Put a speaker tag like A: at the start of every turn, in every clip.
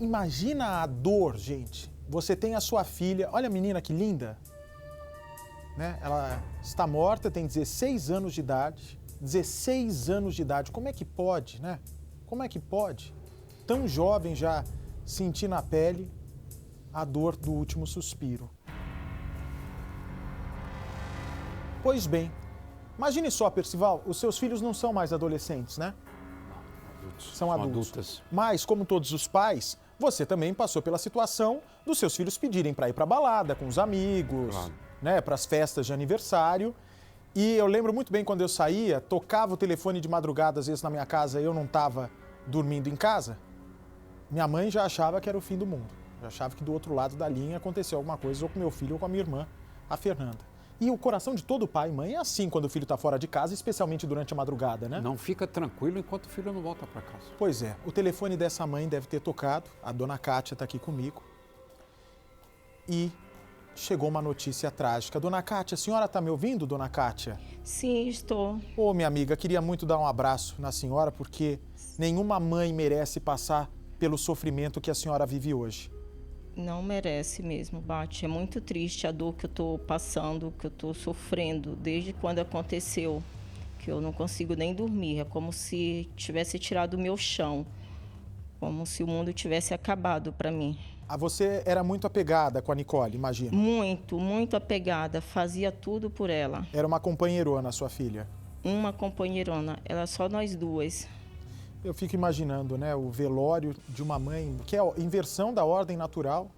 A: Imagina a dor, gente. Você tem a sua filha, olha a menina que linda, né? Ela está morta, tem 16 anos de idade. 16 anos de idade, como é que pode, né? Como é que pode? Tão jovem já sentir na pele a dor do último suspiro. Pois bem, imagine só, Percival, os seus filhos não são mais adolescentes, né? São adultos.
B: Adultas.
A: Mas, como todos os pais, você também passou pela situação dos seus filhos pedirem para ir para balada com os amigos,
B: Claro.
A: né, para as festas de aniversário. E eu lembro muito bem quando eu saía, tocava o telefone de madrugada, às vezes na minha casa, eu não estava dormindo em casa. Minha mãe já achava que era o fim do mundo. Já achava que do outro lado da linha aconteceu alguma coisa ou com meu filho ou com a minha irmã, a Fernanda. E o coração de todo pai e mãe é assim quando o filho está fora de casa, especialmente durante a madrugada, né?
B: Não fica tranquilo enquanto o filho não volta para casa.
A: Pois é, o telefone dessa mãe deve ter tocado, a dona Kátia está aqui comigo, e chegou uma notícia trágica. Dona Kátia, a senhora está me ouvindo, dona Kátia?
C: Sim, estou.
A: Ô, minha amiga, queria muito dar um abraço na senhora, porque nenhuma mãe merece passar pelo sofrimento que a senhora vive hoje.
C: Não merece mesmo, Bate. É muito triste a dor que eu estou passando, que eu estou sofrendo desde quando aconteceu, que eu não consigo nem dormir. É como se tivesse tirado o meu chão, como se o mundo tivesse acabado para mim.
A: Ah, você era muito apegada com a Nicole, imagina.
C: Muito, muito apegada. Fazia tudo por ela.
A: Era uma companheirona, sua filha.
C: Uma companheirona. Era só nós duas.
A: Eu fico imaginando, né, o velório de uma mãe, que é a inversão da ordem natural,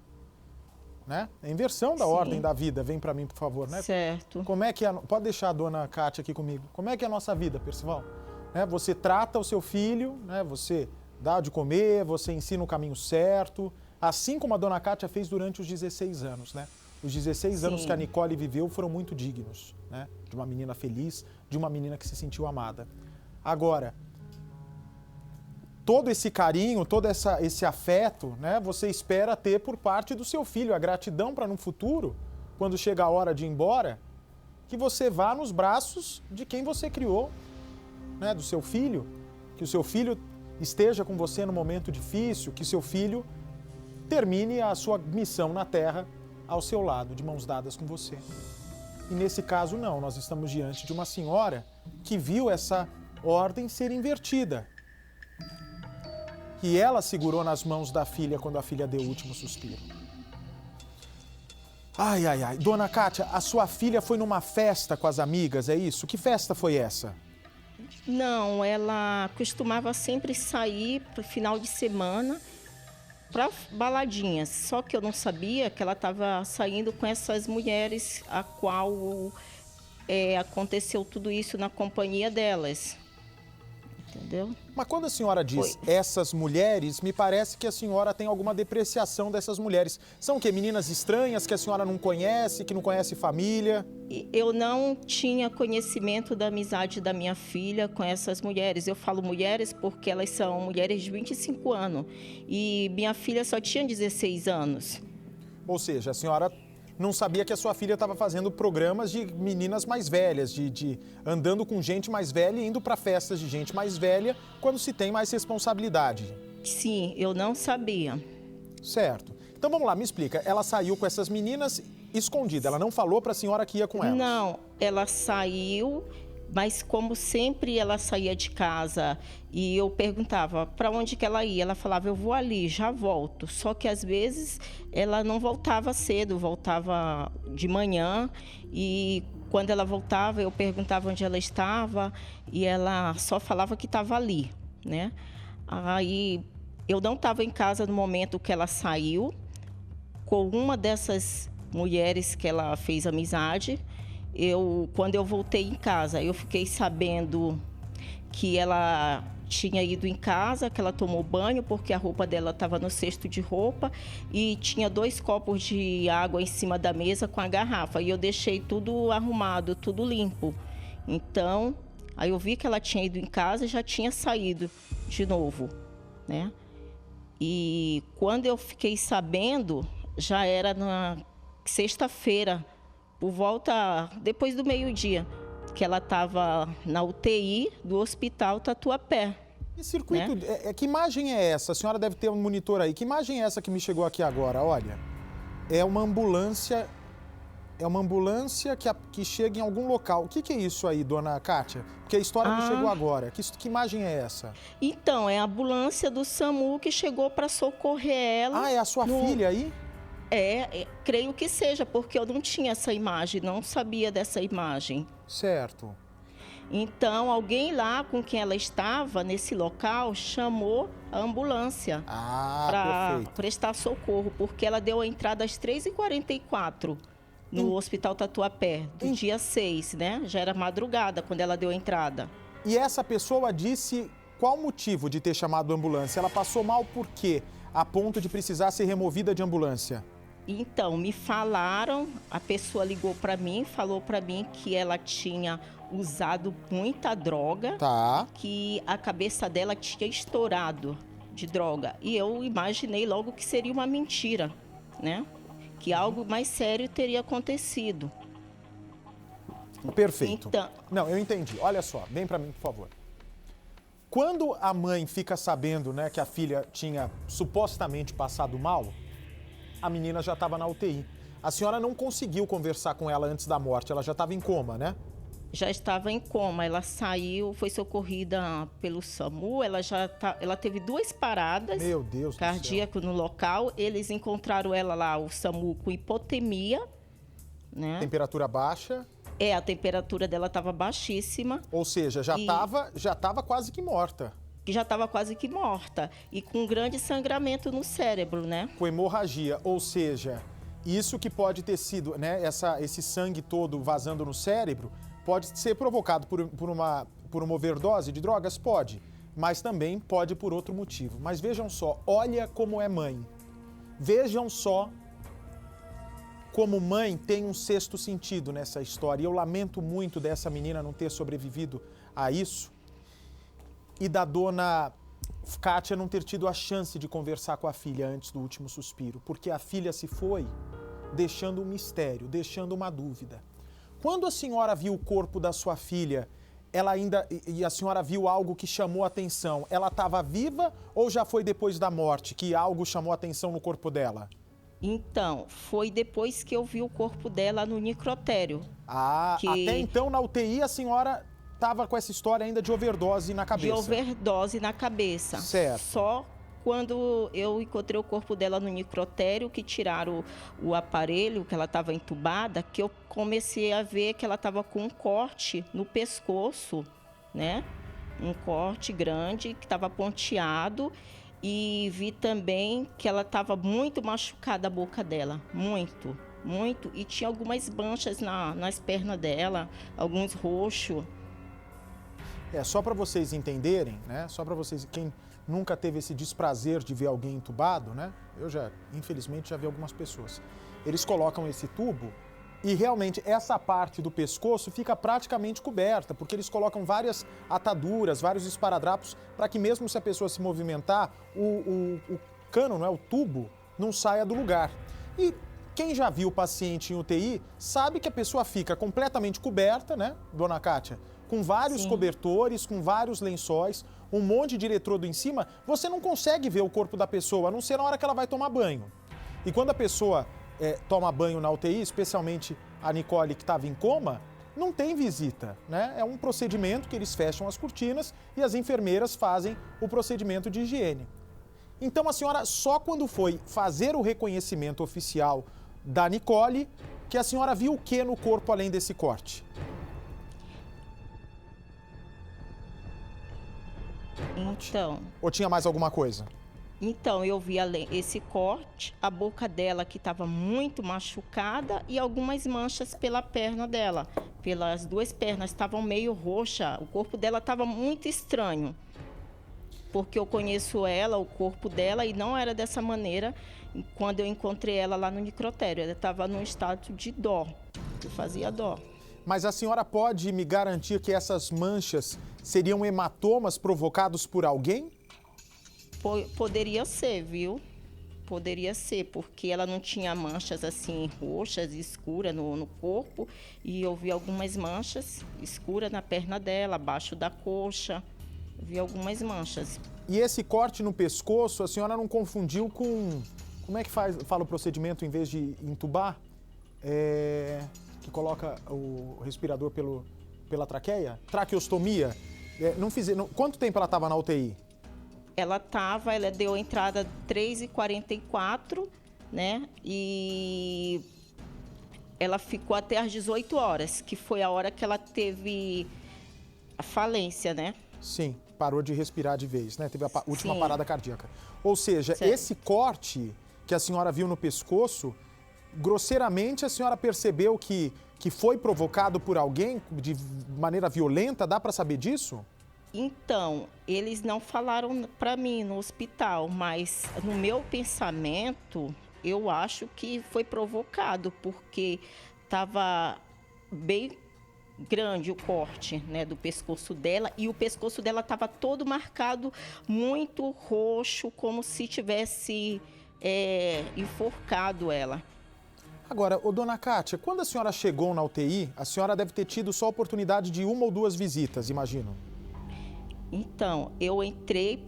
A: né? É a inversão da
C: Sim.
A: ordem da vida. Vem para mim, por favor, né?
C: Certo.
A: Como é que é, pode deixar a dona Kátia aqui comigo. Como é que é a nossa vida, Percival? Né? Você trata o seu filho, né? Você dá de comer, você ensina o caminho certo, assim como a dona Kátia fez durante os 16 anos, né? Os 16 anos
C: Sim.
A: que a Nicole viveu foram muito dignos, né? De uma menina feliz, de uma menina que se sentiu amada. Agora, todo esse carinho, todo esse afeto, né, você espera ter por parte do seu filho, a gratidão para no futuro, quando chega a hora de ir embora, que você vá nos braços de quem você criou, né, do seu filho, que o seu filho esteja com você no momento difícil, que seu filho termine a sua missão na Terra ao seu lado, de mãos dadas com você. E nesse caso não, nós estamos diante de uma senhora que viu essa ordem ser invertida. Que ela segurou nas mãos da filha quando a filha deu o último suspiro. Ai, ai, ai. Dona Kátia, a sua filha foi numa festa com as amigas, é isso? Que festa foi essa?
C: Não, ela costumava sempre sair para o final de semana para baladinhas. Só que eu não sabia que ela estava saindo com essas mulheres a qual aconteceu tudo isso na companhia delas. Entendeu?
A: Mas quando a senhora diz essas mulheres, me parece que a senhora tem alguma depreciação dessas mulheres. São o quê? Meninas estranhas que a senhora não conhece, que não conhece família?
C: E eu não tinha conhecimento da amizade da minha filha com essas mulheres. Eu falo mulheres porque elas são mulheres de 25 anos. E minha filha só tinha 16 anos.
A: Ou seja, a senhora não sabia que a sua filha estava fazendo programas de meninas mais velhas, de andando com gente mais velha e indo para festas de gente mais velha quando se tem mais responsabilidade.
C: Sim, eu não sabia.
A: Certo. Então vamos lá, me explica. Ela saiu com essas meninas escondida, ela não falou para a senhora que ia com elas?
C: Não, ela saiu, mas como sempre ela saía de casa e eu perguntava para onde que ela ia, ela falava, eu vou ali, já volto. Só que às vezes ela não voltava cedo, voltava de manhã e quando ela voltava eu perguntava onde ela estava e ela só falava que estava ali, né? Aí eu não estava em casa no momento que ela saiu com uma dessas mulheres que ela fez amizade. Quando eu voltei em casa, eu fiquei sabendo que ela tinha ido em casa, que ela tomou banho, porque a roupa dela estava no cesto de roupa e tinha 2 copos de água em cima da mesa com a garrafa. E eu deixei tudo arrumado, tudo limpo. Então, aí eu vi que ela tinha ido em casa e já tinha saído de novo, né? E quando eu fiquei sabendo, já era na sexta-feira, por volta, depois do meio-dia, que ela estava na UTI do Hospital Tatuapé.
A: E circuito,
C: né?
A: que imagem é essa? A senhora deve ter um monitor aí. Que imagem é essa que me chegou aqui agora? Olha, é uma ambulância que chega em algum local. O que é isso aí, dona Kátia? Porque a história me chegou agora. Que imagem é essa?
C: Então, é a ambulância do SAMU que chegou para socorrer ela.
A: Ah, é a sua filha aí?
C: Creio que seja, porque eu não tinha essa imagem, não sabia dessa imagem.
A: Certo.
C: Então, alguém lá com quem ela estava, nesse local, chamou a ambulância para
A: Perfeito.
C: prestar socorro, porque ela deu a entrada às 3h44 no Hospital Tatuapé, do dia 6, né? Já era madrugada quando ela deu a entrada.
A: E essa pessoa disse qual o motivo de ter chamado a ambulância? Ela passou mal por quê? A ponto de precisar ser removida de ambulância?
C: Então, me falaram, a pessoa ligou para mim, falou para mim que ela tinha usado muita droga, que a cabeça dela tinha estourado de droga. E eu imaginei logo que seria uma mentira, né? Que algo mais sério teria acontecido.
A: Perfeito.
C: Então...
A: Não, eu entendi. Olha só, vem para mim, por favor. Quando a mãe fica sabendo, né, que a filha tinha supostamente passado mal, a menina já estava na UTI. A senhora não conseguiu conversar com ela antes da morte, ela já estava em coma, né?
C: Já estava em coma, ela saiu, foi socorrida pelo SAMU, ela teve 2 paradas cardíacas no local, eles encontraram ela lá, o SAMU, com hipotemia, né?
A: Temperatura baixa.
C: A temperatura dela estava baixíssima.
A: Ou seja, já estava quase que morta.
C: Já estava quase que morta e com grande sangramento no cérebro, né?
A: Com hemorragia, ou seja, isso que pode ter sido, né, esse sangue todo vazando no cérebro, pode ser provocado por uma overdose de drogas? Pode, mas também pode por outro motivo. Mas vejam só, olha como é mãe. Vejam só como mãe tem um sexto sentido nessa história. E eu lamento muito dessa menina não ter sobrevivido a isso. E da dona Kátia não ter tido a chance de conversar com a filha antes do último suspiro, porque a filha se foi deixando um mistério, deixando uma dúvida. Quando a senhora viu o corpo da sua filha, e a senhora viu algo que chamou a atenção, ela estava viva ou já foi depois da morte que algo chamou a atenção no corpo dela?
C: Então, foi depois que eu vi o corpo dela no necrotério.
A: Até então na UTI a senhora estava com essa história ainda de overdose na cabeça.
C: De overdose na cabeça.
A: Certo.
C: Só quando eu encontrei o corpo dela no necrotério, que tiraram o aparelho, que ela estava entubada, que eu comecei a ver que ela estava com um corte no pescoço, né? Um corte grande, que estava ponteado. E vi também que ela estava muito machucada, a boca dela. Muito, muito. E tinha algumas manchas nas pernas dela, alguns roxos.
A: Só para vocês entenderem, né? Só para vocês, quem nunca teve esse desprazer de ver alguém entubado, né? Eu infelizmente, já vi algumas pessoas. Eles colocam esse tubo e realmente essa parte do pescoço fica praticamente coberta, porque eles colocam várias ataduras, vários esparadrapos, para que mesmo se a pessoa se movimentar, o cano, não é, o tubo, não saia do lugar. E quem já viu o paciente em UTI sabe que a pessoa fica completamente coberta, né, dona Kátia? Com vários cobertores, com vários lençóis, um monte de eletrodo em cima, você não consegue ver o corpo da pessoa, a não ser na hora que ela vai tomar banho. E quando a pessoa toma banho na UTI, especialmente a Nicole que estava em coma, não tem visita, né? É um procedimento que eles fecham as cortinas e as enfermeiras fazem o procedimento de higiene. Então a senhora, só quando foi fazer o reconhecimento oficial da Nicole, que a senhora viu o que no corpo além desse corte?
C: Então...
A: Ou tinha mais alguma coisa?
C: Então, eu vi esse corte, a boca dela que estava muito machucada e algumas manchas pela perna dela. Pelas 2 pernas, estavam meio roxa, o corpo dela estava muito estranho. Porque eu conheço ela, o corpo dela, e não era dessa maneira quando eu encontrei ela lá no necrotério. Ela estava num estado de dó, que fazia dó.
A: Mas a senhora pode me garantir que essas manchas seriam hematomas provocados por alguém?
C: Poderia ser, viu? Poderia ser, porque ela não tinha manchas assim roxas e escuras no corpo. E eu vi algumas manchas escuras na perna dela, abaixo da coxa. Vi algumas manchas.
A: E esse corte no pescoço, a senhora não confundiu com... Como é que fala o procedimento em vez de entubar? Que coloca o respirador pela traqueia? Traqueostomia? Quanto tempo ela estava na UTI?
C: Ela deu entrada 3h44, né? E ela ficou até às 18 horas, que foi a hora que ela teve a falência, né?
A: Sim, parou de respirar de vez, né? Teve a última
C: Sim.
A: parada cardíaca. Ou seja,
C: Certo.
A: esse corte que a senhora viu no pescoço, grosseiramente a senhora percebeu que foi provocado por alguém de maneira violenta? Dá para saber disso?
C: Então, eles não falaram para mim no hospital, mas no meu pensamento, eu acho que foi provocado, porque estava bem grande o corte, né, do pescoço dela, e o pescoço dela estava todo marcado, muito roxo, como se tivesse enforcado ela.
A: Agora, dona Kátia, quando a senhora chegou na UTI, a senhora deve ter tido só a oportunidade de uma ou duas visitas, imagino.
C: Então, eu entrei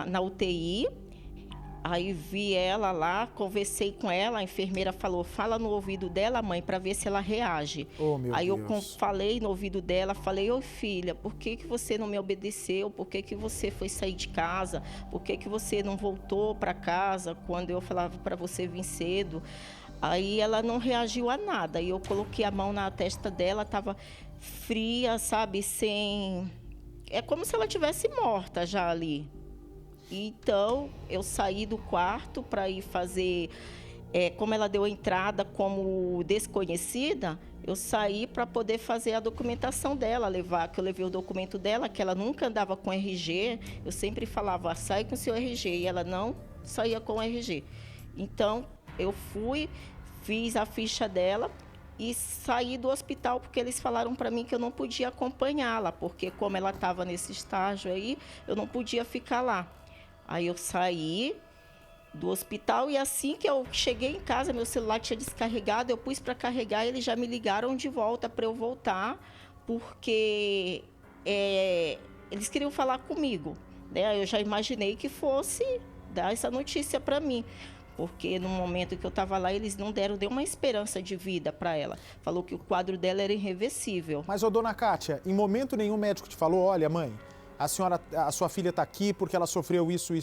C: na UTI, aí vi ela lá, conversei com ela, a enfermeira falou, fala no ouvido dela, mãe, para ver se ela reage.
A: Oh, meu
C: Aí
A: Deus.
C: eu falei no ouvido dela, falei, ô filha, por que você não me obedeceu? Por que você foi sair de casa? Por que você não voltou para casa quando eu falava para você vir cedo? Aí ela não reagiu a nada. Aí eu coloquei a mão na testa dela, estava fria, sabe, sem... É como se ela tivesse morta já ali. Então, eu saí do quarto para ir fazer... como ela deu entrada como desconhecida, eu saí para poder fazer a documentação dela, que eu levei o documento dela, que ela nunca andava com RG. Eu sempre falava, sai com o seu RG, e ela não saía com o RG. Então, eu fui, fiz a ficha dela e saí do hospital, porque eles falaram para mim que eu não podia acompanhá-la, porque como ela estava nesse estágio aí, eu não podia ficar lá. Aí eu saí do hospital e assim que eu cheguei em casa, meu celular tinha descarregado, eu pus para carregar e eles já me ligaram de volta para eu voltar, porque eles queriam falar comigo, né? Eu já imaginei que fosse dar essa notícia para mim, porque no momento que eu estava lá, eles não deram nenhuma esperança de vida para ela. Falou que o quadro dela era irreversível.
A: Mas, dona Kátia, em momento nenhum o médico te falou, olha, mãe, a sua filha está aqui porque ela sofreu isso,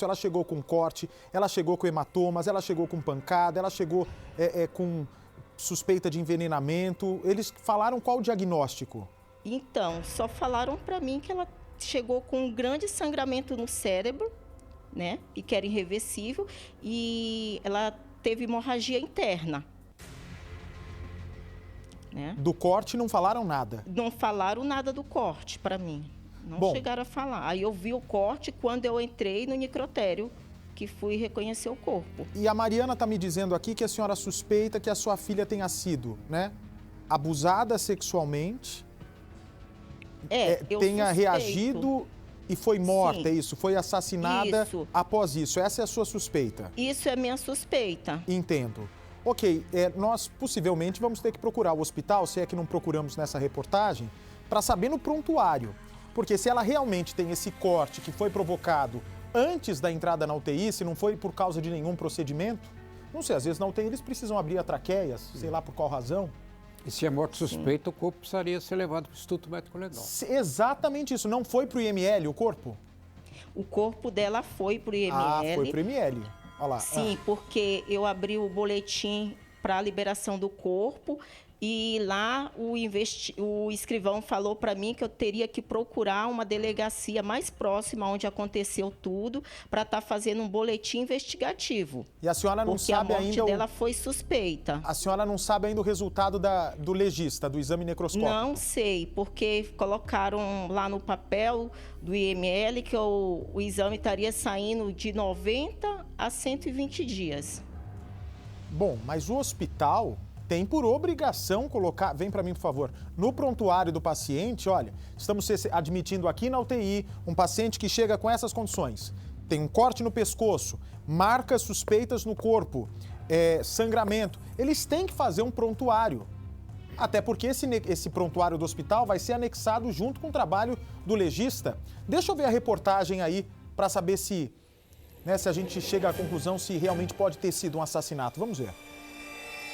A: ela chegou com corte, ela chegou com hematomas, ela chegou com pancada, ela chegou com suspeita de envenenamento. Eles falaram qual o diagnóstico?
C: Então, só falaram para mim que ela chegou com um grande sangramento no cérebro, né? E que era irreversível, e ela teve hemorragia interna. Né?
A: Do corte não falaram nada?
C: Não falaram nada do corte para mim. Não
A: Bom,
C: chegaram a falar. Aí eu vi o corte quando eu entrei no necrotério, que fui reconhecer o corpo.
A: E a Mariana está me dizendo aqui que a senhora suspeita que a sua filha tenha sido, né, abusada sexualmente,
C: Eu
A: tenha
C: suspeito.
A: reagido e foi morta,
C: Sim.
A: é isso? Foi assassinada
C: Isso.
A: após isso. Essa é a sua suspeita?
C: Isso é minha suspeita.
A: Entendo. Ok, nós possivelmente vamos ter que procurar o hospital, se é que não procuramos nessa reportagem, para saber no prontuário. Porque se ela realmente tem esse corte que foi provocado antes da entrada na UTI, se não foi por causa de nenhum procedimento, não sei, às vezes na UTI eles precisam abrir a traqueia, sei lá por qual razão.
B: E se é morte suspeita, o corpo precisaria ser levado para o Instituto Médico Legal.
A: Exatamente isso. Não foi para o IML o corpo?
C: O corpo dela foi para o IML.
A: Ah, foi para o IML. Olha lá.
C: Sim, porque eu abri o boletim para a liberação do corpo e lá o escrivão falou para mim que eu teria que procurar uma delegacia mais próxima onde aconteceu tudo para estar fazendo um boletim investigativo.
A: E a senhora não
C: porque
A: sabe
C: a morte
A: ainda
C: dela foi suspeita.
A: A senhora não sabe ainda o resultado do legista, do exame necroscópico?
C: Não sei, porque colocaram lá no papel do IML que o exame estaria saindo de 90 a 120 dias.
A: Bom, mas o hospital tem por obrigação colocar, vem para mim por favor, no prontuário do paciente, olha, estamos admitindo aqui na UTI um paciente que chega com essas condições. Tem um corte no pescoço, marcas suspeitas no corpo, sangramento. Eles têm que fazer um prontuário. Até porque esse prontuário do hospital vai ser anexado junto com o trabalho do legista. Deixa eu ver a reportagem aí para saber se a gente chega à conclusão se realmente pode ter sido um assassinato. Vamos ver.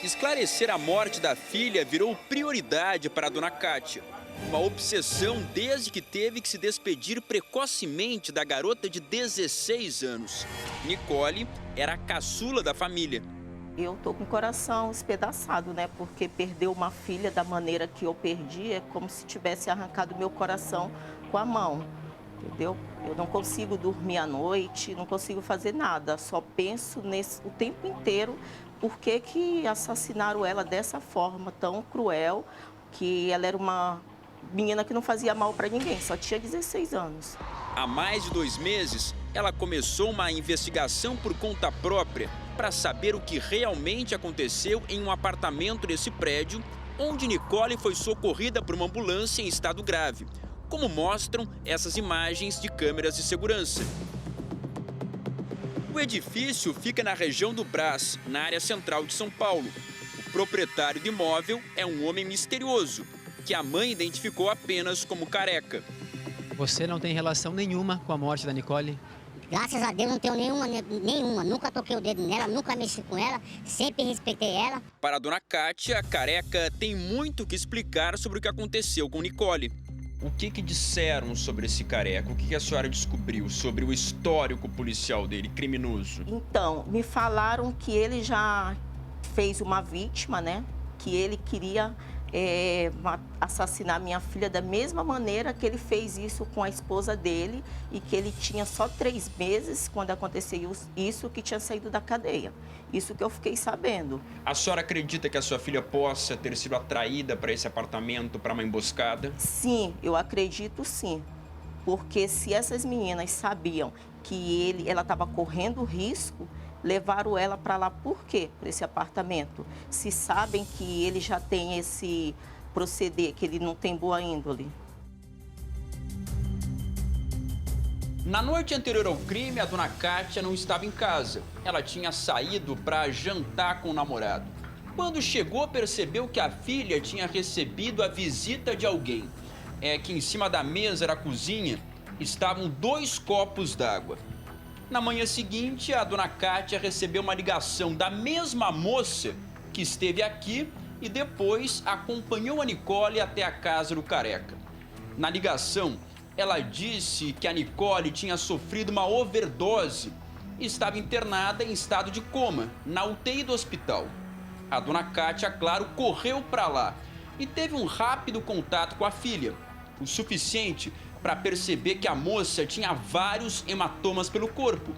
D: Esclarecer a morte da filha virou prioridade para a dona Kátia. Uma obsessão desde que teve que se despedir precocemente da garota de 16 anos. Nicole era a caçula da família.
C: Eu tô com o coração espedaçado, né? Porque perder uma filha da maneira que eu perdi é como se tivesse arrancado meu coração com a mão, entendeu? Eu não consigo dormir à noite, não consigo fazer nada, só penso o tempo inteiro por que assassinaram ela dessa forma tão cruel, que ela era uma menina que não fazia mal para ninguém, só tinha 16 anos.
D: Há mais de 2 meses, ela começou uma investigação por conta própria para saber o que realmente aconteceu em um apartamento desse prédio, onde Nicole foi socorrida por uma ambulância em estado grave, como mostram essas imagens de câmeras de segurança. O edifício fica na região do Brás, na área central de São Paulo. O proprietário do imóvel é um homem misterioso, que a mãe identificou apenas como Careca.
E: Você não tem relação nenhuma com a morte da Nicole?
F: Graças a Deus não tenho nenhuma. Nunca toquei o dedo nela, nunca mexi com ela, sempre respeitei ela.
D: Para a dona Kátia, Careca tem muito que explicar sobre o que aconteceu com Nicole. O que disseram sobre esse Careca? O que a senhora descobriu sobre o histórico policial dele, criminoso?
C: Então, me falaram que ele já fez uma vítima, né? Que ele queria assassinar minha filha da mesma maneira que ele fez isso com a esposa dele e que ele tinha só 3 meses quando aconteceu isso, que tinha saído da cadeia. Isso que eu fiquei sabendo.
D: A senhora acredita que a sua filha possa ter sido atraída para esse apartamento, para uma emboscada?
C: Sim, eu acredito sim. Porque se essas meninas sabiam que ela estava correndo risco, levaram ela para lá por quê? Para esse apartamento. Se sabem que ele já tem esse proceder, que ele não tem boa índole.
D: Na noite anterior ao crime, a dona Kátia não estava em casa. Ela tinha saído para jantar com o namorado. Quando chegou, percebeu que a filha tinha recebido a visita de alguém. Que em cima da mesa da cozinha estavam 2 copos d'água. Na manhã seguinte, a dona Kátia recebeu uma ligação da mesma moça que esteve aqui e depois acompanhou a Nicole até a casa do Careca. Na ligação, ela disse que a Nicole tinha sofrido uma overdose e estava internada em estado de coma, na UTI do hospital. A dona Kátia, claro, correu para lá e teve um rápido contato com a filha, o suficiente para perceber que a moça tinha vários hematomas pelo corpo,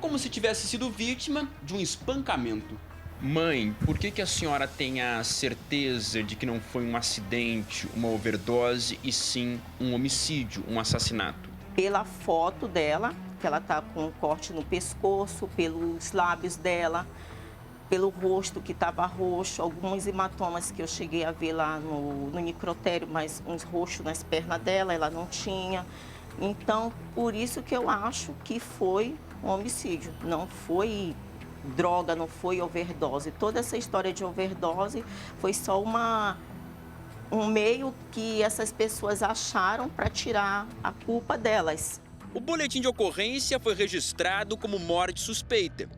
D: como se tivesse sido vítima de um espancamento. Mãe, por que a senhora tem a certeza de que não foi um acidente, uma overdose, e sim um homicídio, um assassinato?
C: Pela foto dela, que ela está com um corte no pescoço, pelos lábios dela, pelo rosto que estava roxo, alguns hematomas que eu cheguei a ver lá no necrotério, mas uns roxos nas pernas dela, ela não tinha. Então, por isso que eu acho que foi um homicídio, não foi droga, não foi overdose. Toda essa história de overdose foi só um meio que essas pessoas acharam para tirar a culpa delas.
D: O boletim de ocorrência foi registrado como morte suspeita.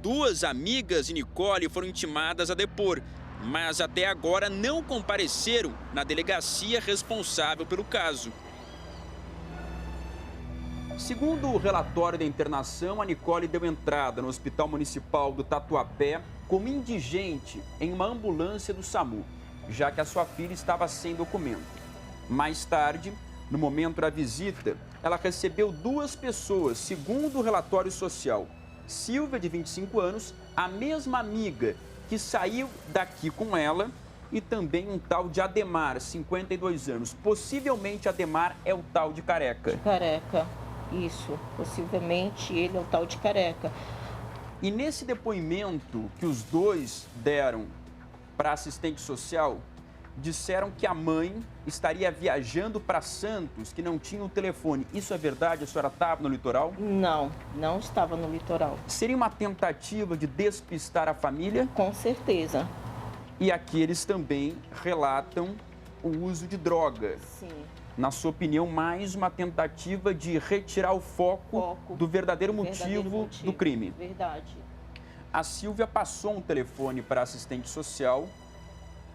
D: 2 amigas de Nicole foram intimadas a depor, mas até agora não compareceram na delegacia responsável pelo caso. Segundo o relatório da internação, a Nicole deu entrada no Hospital Municipal do Tatuapé como indigente em uma ambulância do SAMU, já que a sua filha estava sem documento. Mais tarde, no momento da visita, ela recebeu 2 pessoas, segundo o relatório social. Silvia, de 25 anos, a mesma amiga que saiu daqui com ela, e também um tal de Ademar, 52 anos. Possivelmente Ademar é o tal de Careca.
C: Careca, isso. Possivelmente ele é o tal de Careca.
D: E nesse depoimento que os 2 deram para assistente social, disseram que a mãe estaria viajando para Santos, que não tinha o telefone. Isso é verdade? A senhora estava no litoral?
C: Não, não estava no litoral.
D: Seria uma tentativa de despistar a família?
C: Com certeza.
D: E aqui eles também relatam o uso de droga.
C: Sim.
D: Na sua opinião, mais uma tentativa de retirar o foco do verdadeiro motivo do crime.
C: Verdade.
D: A Silvia passou um telefone para a assistente social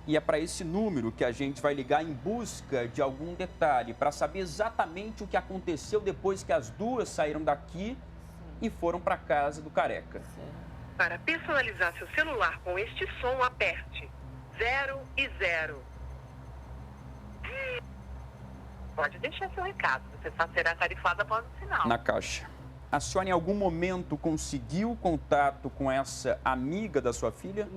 D: e é para esse número que a gente vai ligar em busca de algum detalhe, para saber exatamente o que aconteceu depois que as duas saíram daqui e foram para a casa do Careca.
G: Para personalizar seu celular com este som, aperte 0 e 0. Pode deixar seu recado, você só será tarifado após o sinal.
D: Na caixa. A senhora em algum momento conseguiu contato com essa amiga da sua filha?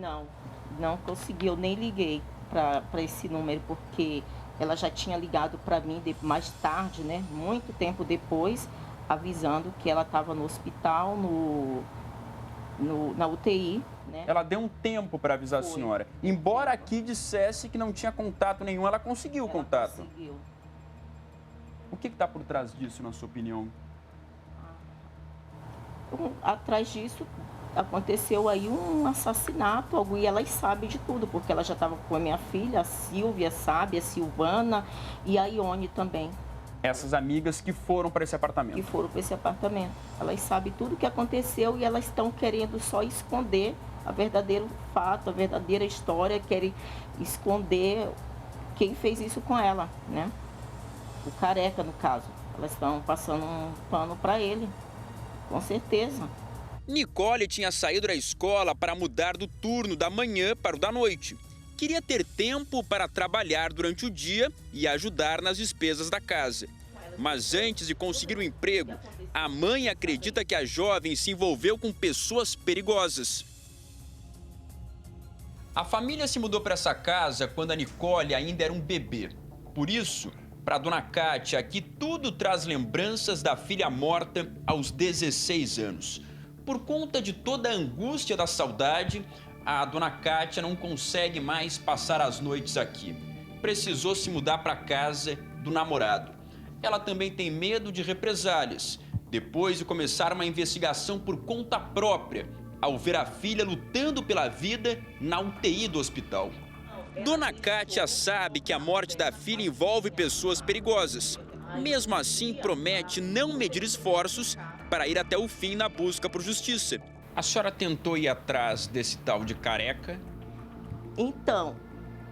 C: Não consegui, eu nem liguei para esse número, porque ela já tinha ligado para mim mais tarde, né? Muito tempo depois, avisando que ela estava no hospital, na UTI, né?
D: Ela deu um tempo para avisar a senhora. Embora aqui dissesse que não tinha contato nenhum, ela conseguiu o contato.
C: Conseguiu.
D: O que está por trás disso, na sua opinião?
C: Atrás disso, aconteceu aí um assassinato, e elas sabem de tudo, porque ela já estava com a minha filha, a Silvia sabe, a Silvana e a Ione também.
D: Essas amigas que foram para esse apartamento?
C: Que foram para esse apartamento. Elas sabem tudo o que aconteceu e elas estão querendo só esconder o verdadeiro fato, a verdadeira história, querem esconder quem fez isso com ela, né? O Careca, no caso. Elas estão passando um pano para ele, com certeza.
D: Nicole tinha saído da escola para mudar do turno da manhã para o da noite. Queria ter tempo para trabalhar durante o dia e ajudar nas despesas da casa. Mas antes de conseguir um emprego, a mãe acredita que a jovem se envolveu com pessoas perigosas. A família se mudou para essa casa quando a Nicole ainda era um bebê. Por isso, para a dona Kátia, aqui tudo traz lembranças da filha morta aos 16 anos. Por conta de toda a angústia da saudade, a dona Kátia não consegue mais passar as noites aqui. Precisou se mudar para a casa do namorado. Ela também tem medo de represálias, depois de começar uma investigação por conta própria, ao ver a filha lutando pela vida na UTI do hospital. Dona Kátia sabe que a morte da filha envolve pessoas perigosas. Mesmo assim, promete não medir esforços para ir até o fim na busca por justiça. A senhora tentou ir atrás desse tal de Careca?
C: Então,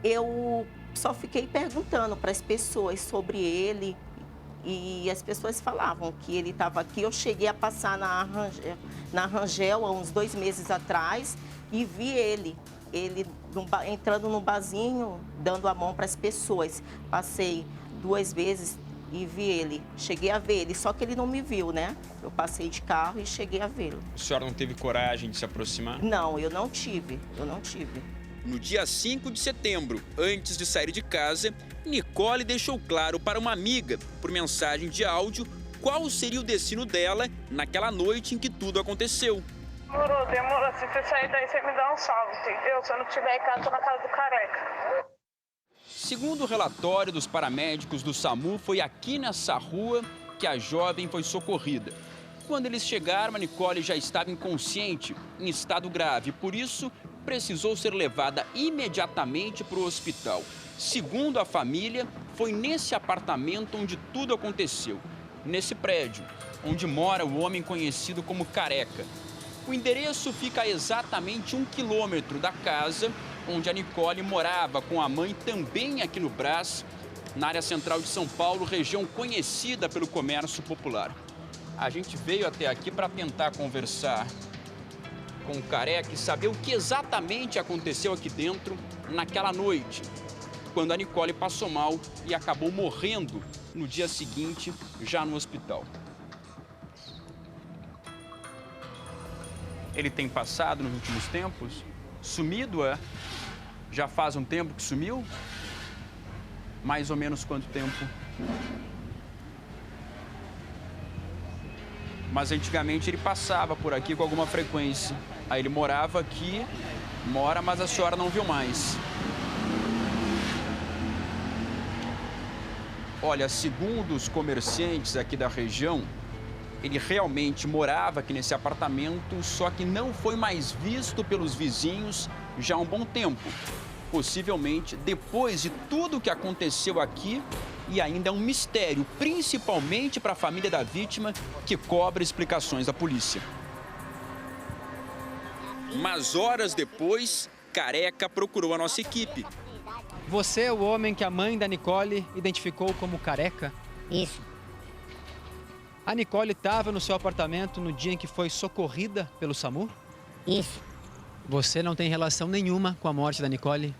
C: eu só fiquei perguntando para as pessoas sobre ele e as pessoas falavam que ele estava aqui. Eu cheguei a passar na Rangel há uns 2 meses atrás e vi ele entrando no barzinho, dando a mão para as pessoas. Passei 2 vezes e vi ele. Cheguei a ver ele, só que ele não me viu, né? Eu passei de carro e cheguei a vê-lo.
D: A senhora não teve coragem de se aproximar?
C: Não, eu não tive.
D: No dia 5 de setembro, antes de sair de casa, Nicole deixou claro para uma amiga, por mensagem de áudio, qual seria o destino dela naquela noite em que tudo aconteceu.
G: Demorou. Se você sair daí, você me dá um salve, entendeu? Se eu não estiver em casa, tô na casa do Careca.
D: Segundo o relatório dos paramédicos do SAMU, foi aqui nessa rua que a jovem foi socorrida. Quando eles chegaram, a Nicole já estava inconsciente, em estado grave. Por isso, precisou ser levada imediatamente para o hospital. Segundo a família, foi nesse apartamento onde tudo aconteceu. Nesse prédio, onde mora o homem conhecido como Careca. O endereço fica a exatamente 1 quilômetro da casa onde a Nicole morava com a mãe, também aqui no Brás, na área central de São Paulo, região conhecida pelo comércio popular. A gente veio até aqui para tentar conversar com o Careca e saber o que exatamente aconteceu aqui dentro naquela noite, quando a Nicole passou mal e acabou morrendo no dia seguinte, já no hospital. Ele tem passado nos últimos tempos? Sumido, é? Já faz um tempo que sumiu? Mais ou menos quanto tempo? Mas antigamente ele passava por aqui com alguma frequência. Aí ele morava aqui, mas a senhora não viu mais. Olha, segundo os comerciantes aqui da região, ele realmente morava aqui nesse apartamento, só que não foi mais visto pelos vizinhos já há um bom tempo. Possivelmente, depois de tudo o que aconteceu aqui, e ainda é um mistério, principalmente para a família da vítima, que cobra explicações da polícia. Mas horas depois, Careca procurou a nossa equipe.
E: Você é o homem que a mãe da Nicole identificou como Careca?
F: Isso,
E: A Nicole estava no seu apartamento no dia em que foi socorrida pelo SAMU?
F: isso.
E: Você não tem relação nenhuma com a morte da Nicole?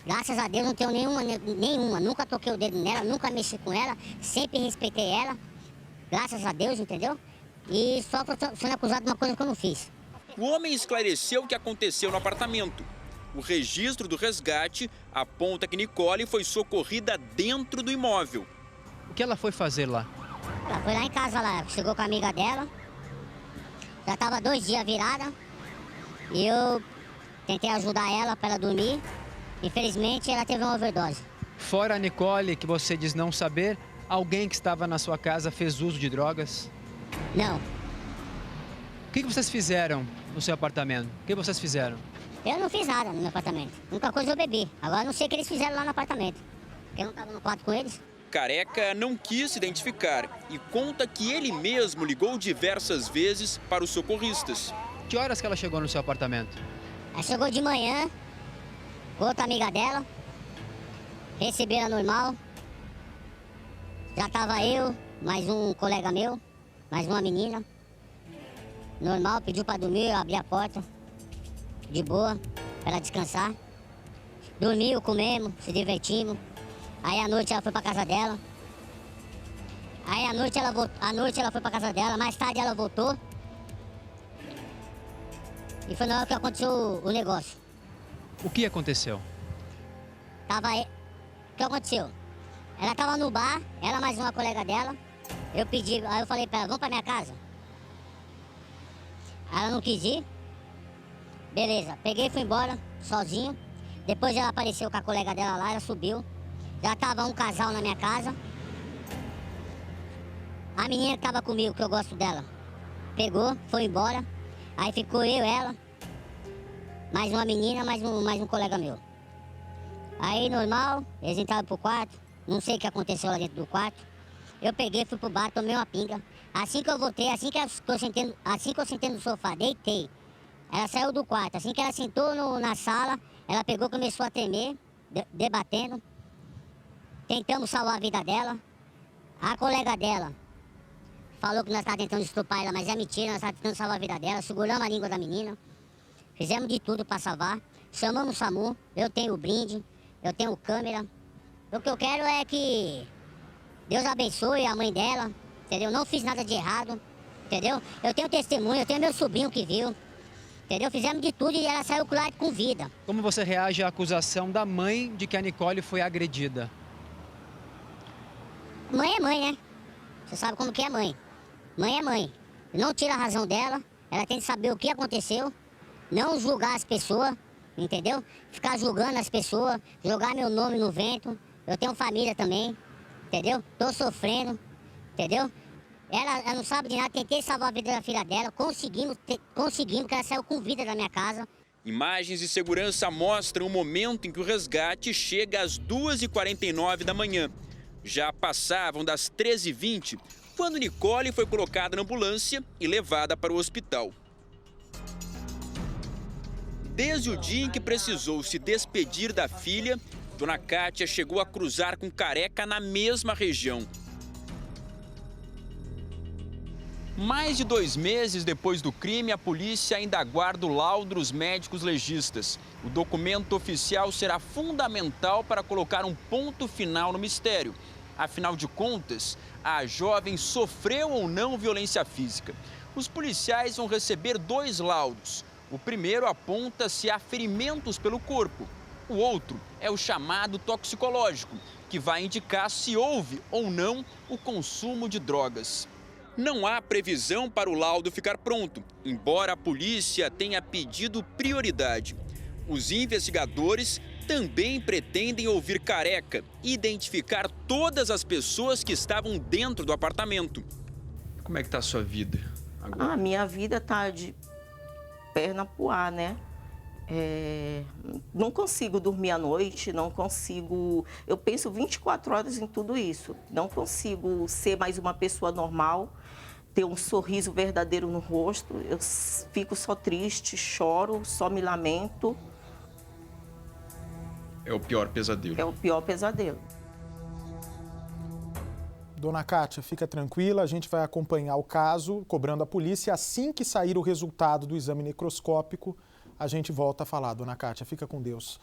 F: Graças a Deus não tenho nenhuma. Nunca toquei o dedo nela, nunca mexi com ela, sempre respeitei ela. Graças a Deus, entendeu? E só que eu tô sendo acusado de uma coisa que eu não fiz.
D: O homem esclareceu o que aconteceu no apartamento. O registro do resgate aponta que Nicole foi socorrida dentro do imóvel.
E: O que ela foi fazer lá?
F: Ela foi lá em casa, lá, chegou com a amiga dela. Já estava 2 dias virada. E eu tentei ajudar ela para ela dormir. Infelizmente, ela teve uma overdose.
E: Fora a Nicole, que você diz não saber, alguém que estava na sua casa fez uso de drogas?
F: Não,
E: O que vocês fizeram no seu apartamento? O que vocês fizeram?
F: eu não fiz nada no meu apartamento. A única coisa eu bebi. Agora eu não sei o que eles fizeram lá no apartamento. Porque eu não estava no quarto com eles.
D: Careca não quis se identificar e conta que ele mesmo ligou diversas vezes para os socorristas.
E: Que horas que ela chegou no seu apartamento?
F: Ela chegou de manhã, com outra amiga dela. Recebi ela normal. Já estava eu, mais um colega meu, mais uma menina. Normal, pediu para dormir, eu abri a porta. De boa, para ela descansar. Dormiu, comemos, se divertimos. Aí à noite ela foi para casa dela. Aí à noite ela foi para casa dela, mais tarde ela voltou. E foi na hora que aconteceu o negócio.
E: O que aconteceu?
F: O que aconteceu? Ela tava no bar, ela mais uma colega dela. Aí eu falei pra ela, vamos pra minha casa. Aí ela não quis ir. Beleza, peguei e fui embora, sozinho. Depois ela apareceu com a colega dela lá, ela subiu. Já tava um casal na minha casa. A menina que tava comigo, que eu gosto dela, pegou, foi embora. Aí ficou eu, ela, mais uma menina, mais um colega meu. Aí, normal, eles entraram pro quarto, não sei o que aconteceu lá dentro do quarto. Eu peguei, fui pro bar, tomei uma pinga. Assim que eu voltei, assim que eu sentei no sofá, deitei. Ela saiu do quarto, assim que ela sentou na sala, ela pegou e começou a tremer, debatendo. Tentamos salvar a vida dela. A colega dela falou que nós estávamos tentando estuprar ela, mas é mentira, nós estávamos tentando salvar a vida dela. Seguramos a língua da menina. Fizemos de tudo para salvar. Chamamos o SAMU, eu tenho o brinde, eu tenho câmera. O que eu quero é que Deus abençoe a mãe dela, entendeu? Não fiz nada de errado, entendeu? Eu tenho testemunho, eu tenho meu sobrinho que viu, entendeu? Fizemos de tudo e ela saiu lá com vida.
E: Como você reage à acusação da mãe de que a Nicole foi agredida?
F: Mãe é mãe, né? Você sabe como que é mãe. Mãe é mãe. Não tira a razão dela, ela tem que saber o que aconteceu, não julgar as pessoas, entendeu? Ficar julgando as pessoas, jogar meu nome no vento. Eu tenho família também, entendeu? Tô sofrendo, entendeu? Ela não sabe de nada, tentei salvar a vida da filha dela, conseguimos, que ela saiu com vida da minha casa.
D: Imagens de segurança mostram o momento em que o resgate chega às 2h49 da manhã. Já passavam das 13h20, quando Nicole foi colocada na ambulância e levada para o hospital. Desde o dia em que precisou se despedir da filha, Dona Kátia chegou a cruzar com Careca na mesma região. Mais de 2 meses depois do crime, a polícia ainda aguarda o laudo dos médicos legistas. O documento oficial será fundamental para colocar um ponto final no mistério. Afinal de contas, a jovem sofreu ou não violência física. Os policiais vão receber 2 laudos. O primeiro aponta se há ferimentos pelo corpo. O outro é o chamado toxicológico, que vai indicar se houve ou não o consumo de drogas. Não há previsão para o laudo ficar pronto, embora a polícia tenha pedido prioridade. Os investigadores também pretendem ouvir Careca e identificar todas as pessoas que estavam dentro do apartamento. Como é que está a sua vida agora?
H: A minha vida tá de perna pro ar, né?
C: Não consigo dormir à noite, não consigo... Eu penso 24 horas em tudo isso. Não consigo ser mais uma pessoa normal, ter um sorriso verdadeiro no rosto. Eu fico só triste, choro, só me lamento.
D: É o pior pesadelo.
C: É o pior pesadelo.
A: Dona Kátia, fica tranquila, a gente vai acompanhar o caso, cobrando a polícia. Assim que sair o resultado do exame necroscópico, a gente volta a falar. Dona Kátia, fica com Deus.